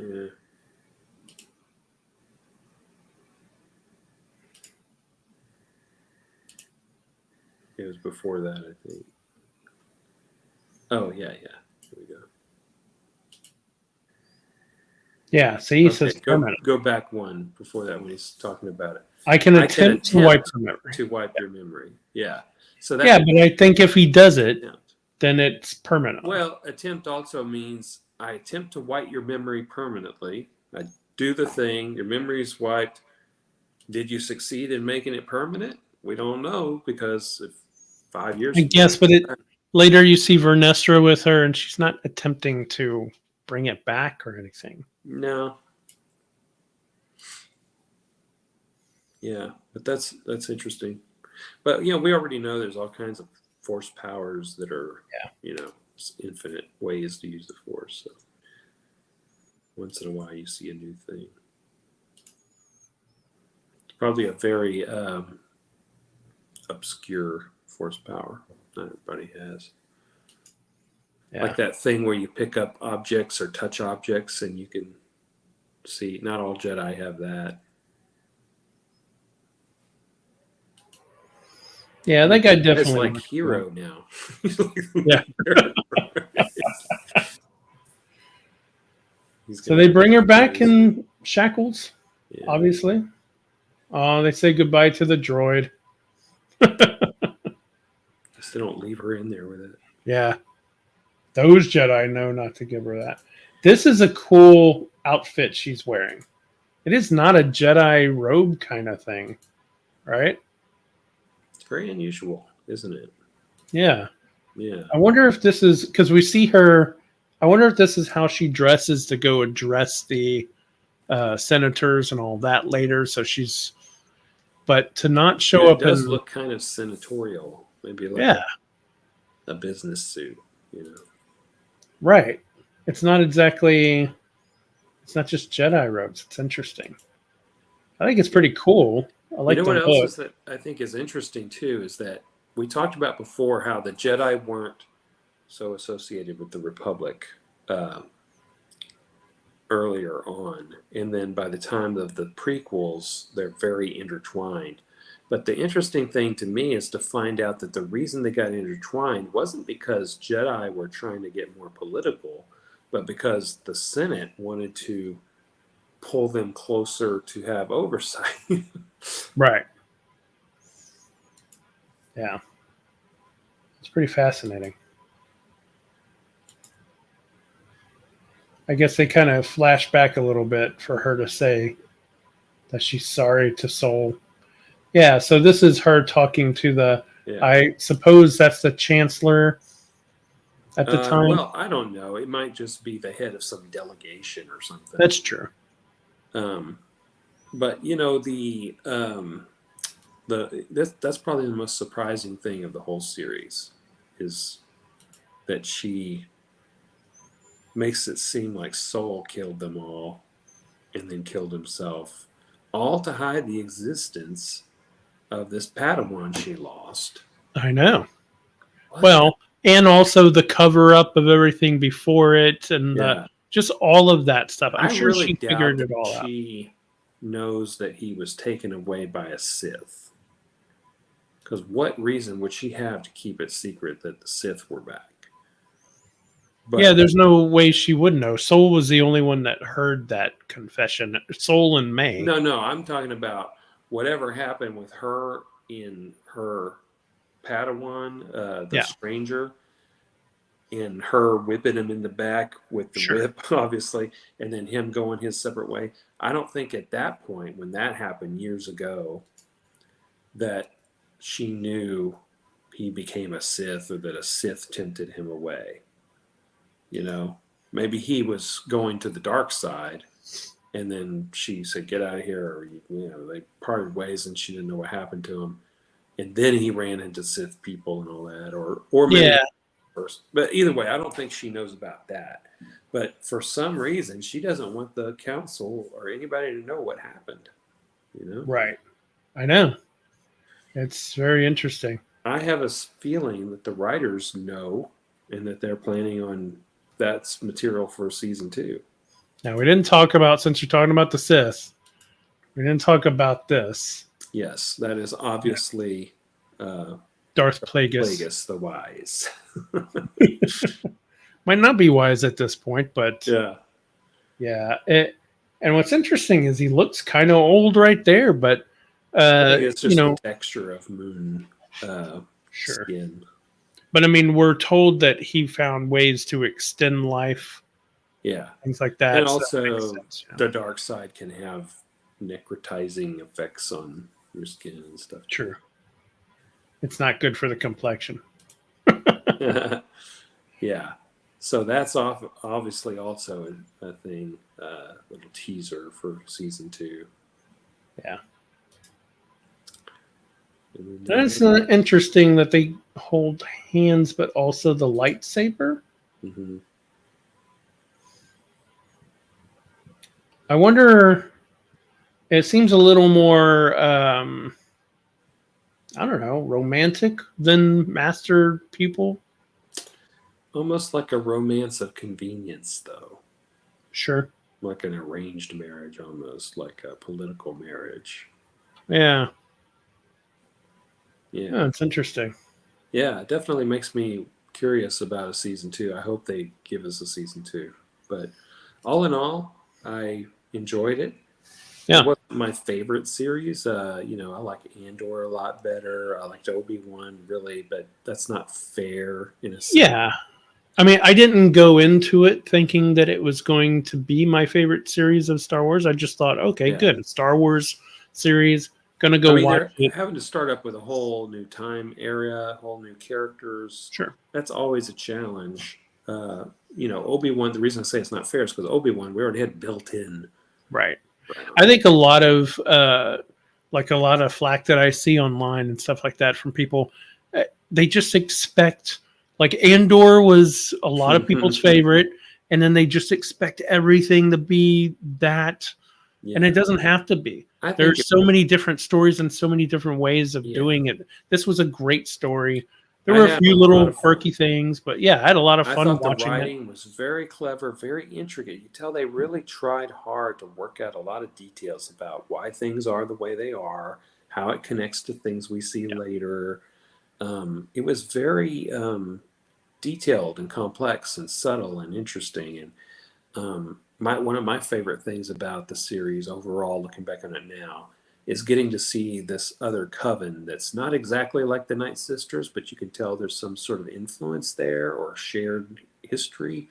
It was before that, I think. Oh, yeah. Here we go. Yeah, see, he says go back one before that when he's talking about it. I can attempt to wipe your memory. To wipe your memory. Yeah. So but I think if he does it, then it's permanent. Well, attempt also means I attempt to wipe your memory permanently. I do the thing. Your memory's wiped. Did you succeed in making it permanent? We don't know because if 5 years. I guess, but later you see Vernestra with her, and she's not attempting to bring it back or anything. No. Yeah, but that's interesting. But we already know there's all kinds of Force powers that are infinite ways to use the Force. So once in a while you see a new thing. It's probably a very obscure Force power not everybody has. Yeah. Like that thing where you pick up objects or touch objects and you can see. Not all Jedi have that. Yeah, that guy definitely. It's like Hero now. Yeah. So they bring her back in shackles, obviously. They say goodbye to the droid. Guess they don't leave her in there with it. Yeah. Those Jedi know not to give her that. This is a cool outfit she's wearing. It is not a Jedi robe kind of thing, right? It's very unusual, isn't it? Yeah. Yeah. I wonder if this is because we see her. I wonder if this is how she dresses to go address the senators and all that later. So she's, but to not show Yeah, it up does in, look kind of senatorial, maybe like yeah, a business suit, you know. right. It's not exactly. It's not just Jedi robes. It's interesting. I think it's pretty cool. I You like know the what else look. is that I think is interesting too is that we talked about before how the Jedi weren't so associated with the Republic uh, earlier on, and then by the time of the prequels, they're very intertwined. But the interesting thing to me is to find out that the reason they got intertwined wasn't because Jedi were trying to get more political, but because the Senate wanted to pull them closer to have oversight. Right. Yeah. It's pretty fascinating. I guess they kind of flash back a little bit for her to say that she's sorry to Soul. Yeah, so this is her talking to the. Yeah. I suppose that's the chancellor at the time. Well, I don't know. It might just be the head of some delegation or something. That's true. Um, but you know that's probably the most surprising thing of the whole series is that she makes it seem like Soul killed them all and then killed himself, all to hide the existence of this Padawan she lost. I know. What? Well, and also the cover up of everything before it, and Yeah, just all of that stuff. I'm I sure really she doubt figured it that all out. she knows that he was taken away by a Sith. Because what reason would she have to keep it secret that the Sith were back? But Yeah, there's no way she would know. Soul was the only one that heard that confession. Soul and May. no, I'm talking about whatever happened with her in her Padawan, the Yeah, stranger, and her whipping him in the back with the sure. whip, obviously, and then him going his separate way. I don't think at that point, when that happened years ago, that she knew he became a Sith or that a Sith tempted him away. You know, maybe he was going to the dark side, and then she said, "Get out of here," or they parted ways, and she didn't know what happened to him, and then he ran into Sith people and all that, or maybe Yeah, first. But either way, I don't think she knows about that. But for some reason, she doesn't want the council or anybody to know what happened. You know, right. I know. It's very interesting. I have a feeling that the writers know, and that they're planning on that's material for season 2. Now we didn't talk about since you're talking about the Sith. We didn't talk about this. Yes, that is obviously Darth Plagueis Plagueis the Wise. might not be wise at this point, but Yeah, yeah. And what's interesting is he looks kind of old right there, but I think it's you just know, the texture of moon sure. skin. But I mean, we're told that he found ways to extend life, Yeah, things like that. and So that makes also sense, the dark side can have necrotizing effects on your skin and stuff. True. It's not good for the complexion. Yeah, so that's obviously also a thing, little teaser for season 2. Yeah. And That's interesting that they hold hands, but also the lightsaber. mm-hmm. I wonder. It seems a little more, I don't know, romantic than master people. Almost like a romance of convenience, though. Sure. Like an arranged marriage, almost like a political marriage. Yeah. Yeah. It's interesting. Yeah, it definitely makes me curious about a season 2. I hope they give us a season 2. But all in all, I enjoyed it. Yeah. It wasn't my favorite series. I like Andor a lot better. I liked Obi-Wan really, but that's not fair in a sense. Yeah. I mean, I didn't go into it thinking that it was going to be my favorite series of Star Wars. I just thought, okay, Yeah. good, Star Wars series. Gonna I go mean, watch they're it. having to start up with a whole new time area, whole new characters. Sure. That's always a challenge. Obi-Wan, the reason I say it's not fair is because Obi-Wan, we already had built in. Right. I think a lot of flack that I see online and stuff like that from people, they just expect, like, Andor was a lot of people's favorite, and then they just expect everything to be that, and Yeah. it doesn't have to be. I think There's so many different stories and so many different ways of Yeah. doing it. This was a great story. There I were a had few a lot little of fun. quirky things, but yeah, I had a lot of I fun thought the watching it. writing was very clever, very intricate. You tell they really tried hard to work out a lot of details about why things are the way they are, how it connects to things we see later. It was very detailed and complex and subtle and interesting. And one of my favorite things about the series overall, looking back on it now, is getting to see this other coven that's not exactly like the Night Sisters, but you can tell there's some sort of influence there or shared history,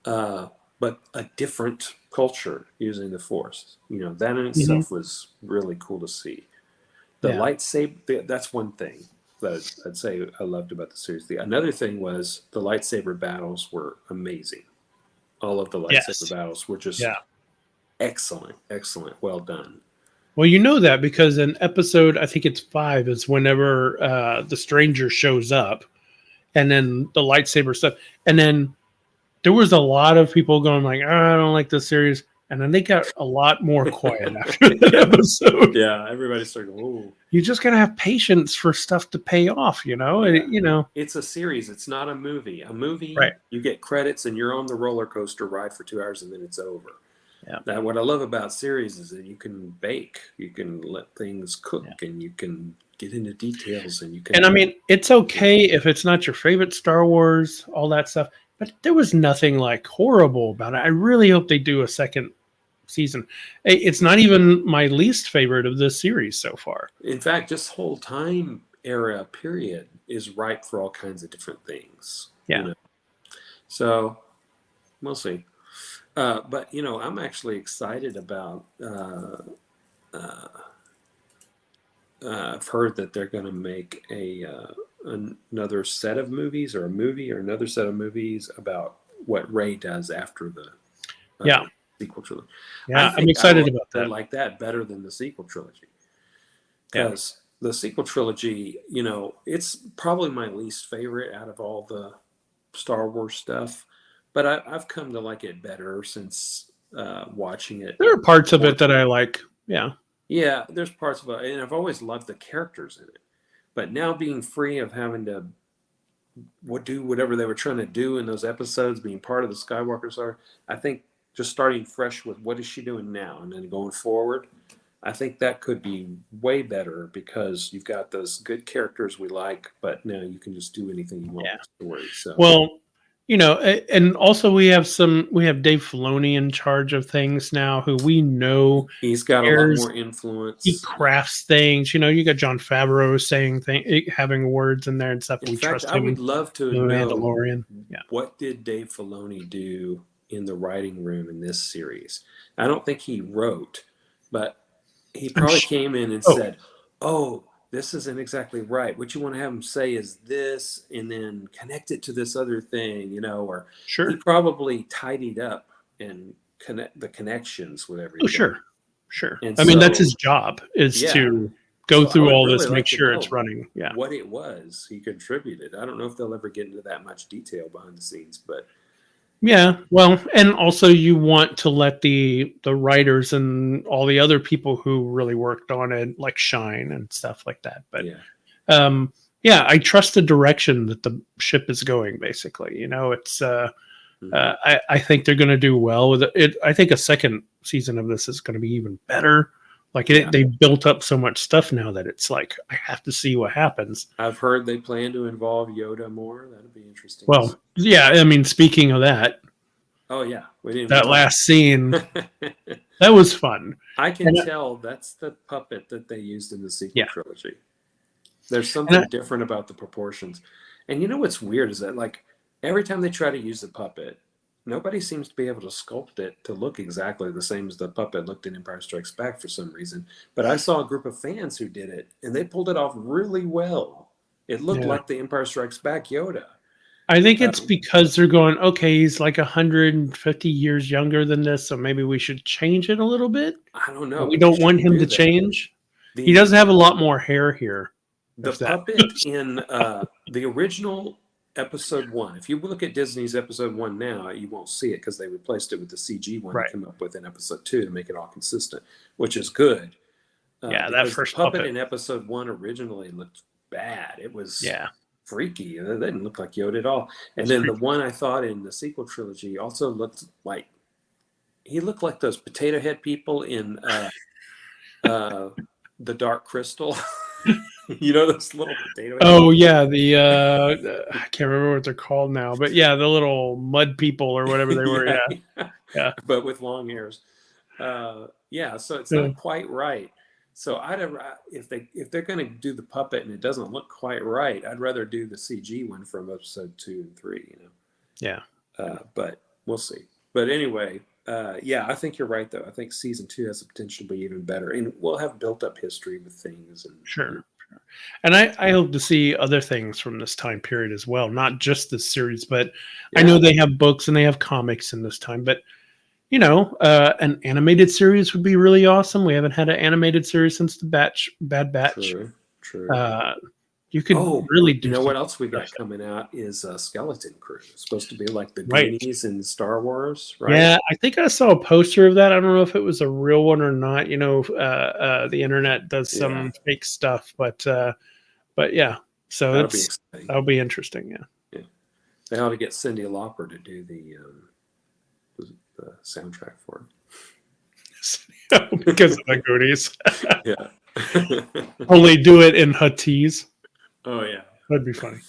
but a different culture using the Force. That in Hmm. itself was really cool to see. The Yeah. lightsaber, that's one thing that I'd say I loved about the series. Another thing was the lightsaber battles were amazing. All of the lightsaber Yes. battles were just Yeah. excellent, excellent, well done. Well, you know that because in episode, I think it's 5, is whenever the stranger shows up, and then the lightsaber stuff, and then there was a lot of people going like, "Oh, I don't like this series," and then they got a lot more quiet after that Yeah, episode. yeah. Everybody started. Oh, You just gotta have patience for stuff to pay off, you know. yeah. You know, It's a series. It's not a movie. A movie, right? you get credits and you're on the roller coaster ride for 2 hours and then it's over. Yeah, Now, what I love about series is that you can bake, you can let things yeah. cook, and you can get into details, and you And I can. mean, it's okay if it's not your favorite Star Wars, all that stuff. But there was nothing like horrible about it. I really hope they do a second season. It's not even my least favorite of this series so far. In fact, this whole time era period is ripe for all kinds of different things. Yeah. So we'll see. But I'm actually excited about. Uh, I've heard that they're going to make another set of movies, or a movie, or another set of movies about what Ray does after the Yeah. sequel trilogy. I Yeah. I'm think I excited like about it that. like that better than the sequel trilogy, Yeah. because the sequel trilogy, it's probably my least favorite out of all the Star Wars stuff. But I've come to like it better since watching it. There are parts of More. it that I like. Yeah. Yeah, there's parts of it, and I've always loved the characters in it. But now being free of having to do whatever they were trying to do in those episodes, being part of the Skywalker saga, I think just starting fresh with what is she doing now, and then going forward, I think that could be way better because you've got those good characters we like, but now you can just do anything you want Yeah. with the story. So, Well, and also we have Dave Filoni in charge of things now, who we know he's got a lot cares. more He influence. crafts things. You got John Favreau saying having words in there and stuff. In We fact, trust I would him love to in The know Mandalorian. Yeah. what did Dave Filoni do in the writing room in this series. I don't think he wrote, but he probably came in and Oh, said, "Oh, this isn't exactly right. What you want to have him say is this, and then connect it to this other thing, or he sure. probably tidied up and connect the connections with Oh, everything." sure. Sure. And I mean, that's so, his job, is yeah, to go so I through would all really this, make like to sure it's know running. Yeah. what it was he contributed. I don't know if they'll ever get into that much detail behind the scenes, but Yeah, well, and also you want to let the writers and all the other people who really worked on it like shine and stuff like that. But yeah. um yeah, I trust the direction that the ship is going, basically. It's Mhm. I think they're going to do well with it. I think a second season of this is going to be even better. Like Yeah. they built up so much stuff now that it's like I have to see what happens. I've heard they plan to involve Yoda more. That'd be interesting. Well, yeah, I mean, speaking of that, Oh yeah, we didn't even that talk. last scene, that was fun. I can And tell that's the puppet that they used in the sequel yeah, trilogy. There's and something different about the proportions. And you know what's weird is that, like, every time they try to use the puppet, nobody seems to be able to sculpt it to look exactly the same as the puppet looked in Empire Strikes Back for some reason. But I saw a group of fans who did it, and they pulled it off really well. It looked Yeah. like the Empire Strikes Back Yoda. I think it's Um, because they're going, okay, he's like 150 years younger than this, so maybe we should change it a little bit. I don't know, We but you don't want shouldn't him do to that. change. He The does have a lot more hair here. the If that. puppet in the original episode 1, if you look at Disney's episode 1 now, you won't see it because they replaced it with the CG one Right. they came up with in episode 2 to make it all consistent, which is good. Yeah, that Because the first puppet puppet. in episode 1 originally looked bad. It was Yeah. freaky. It didn't look like Yoda at all. And It's then the creepy. one I thought in the sequel trilogy also looked like he looked like those potato head people in the Dark Crystal. You know those little potato head Oh people? yeah, I can't remember what they're called now, but yeah, the little mud people or whatever they were. Yeah, Yeah, yeah. yeah. But with long hairs. Yeah, so it's Yeah. not quite right. So if they're going to do the puppet and it doesn't look quite right, I'd rather do the CG one from episode 2 and 3. Yeah. But we'll see. But anyway, yeah, I think you're right though. I think season 2 has the potential to be even better, and we'll have built up history with things. And Sure. And I hope to see other things from this time period as well, not just this series, but I know yeah, they have books and they have comics in this time, but an animated series would be really awesome. We haven't had an animated series since the Bad Batch. true. Uh, you could Oh, really do you know some what else we got stuff. coming out is Skeleton Crew. It's supposed to be like the Right. Goonies in Star Wars, right? Yeah, I think I saw a poster of that. I don't know if it was a real one or not. The internet does Yeah, some fake stuff, but yeah. So that'll be exciting. that'll be interesting. Yeah. Yeah, they ought to get Cyndi Lauper to do the soundtrack for Because of the Goonies. it. Yeah. Only do it in Huttese. Oh yeah. That'd be funny.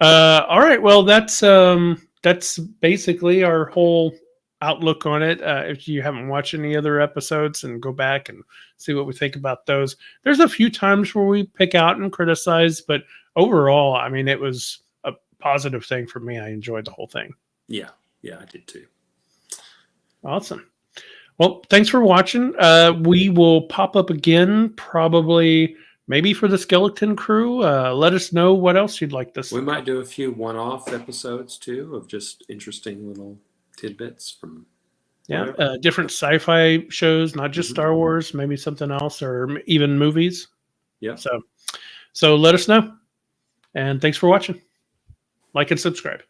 All right. Well, that's basically our whole outlook on it. If you haven't watched any other episodes, and go back and see what we think about those. There's a few times where we pick out and criticize, but overall, I mean, it was a positive thing for me. I enjoyed the whole thing. Yeah, I did too. Awesome. Well, thanks for watching. We will pop up again, probably maybe for the Skeleton Crew. Let us know what else you'd like this. We might do a few one-off episodes too of just interesting little tidbits from different sci-fi shows, not just Star Wars, maybe something else, or even movies. Yeah. So let us know. And thanks for watching. Like and subscribe.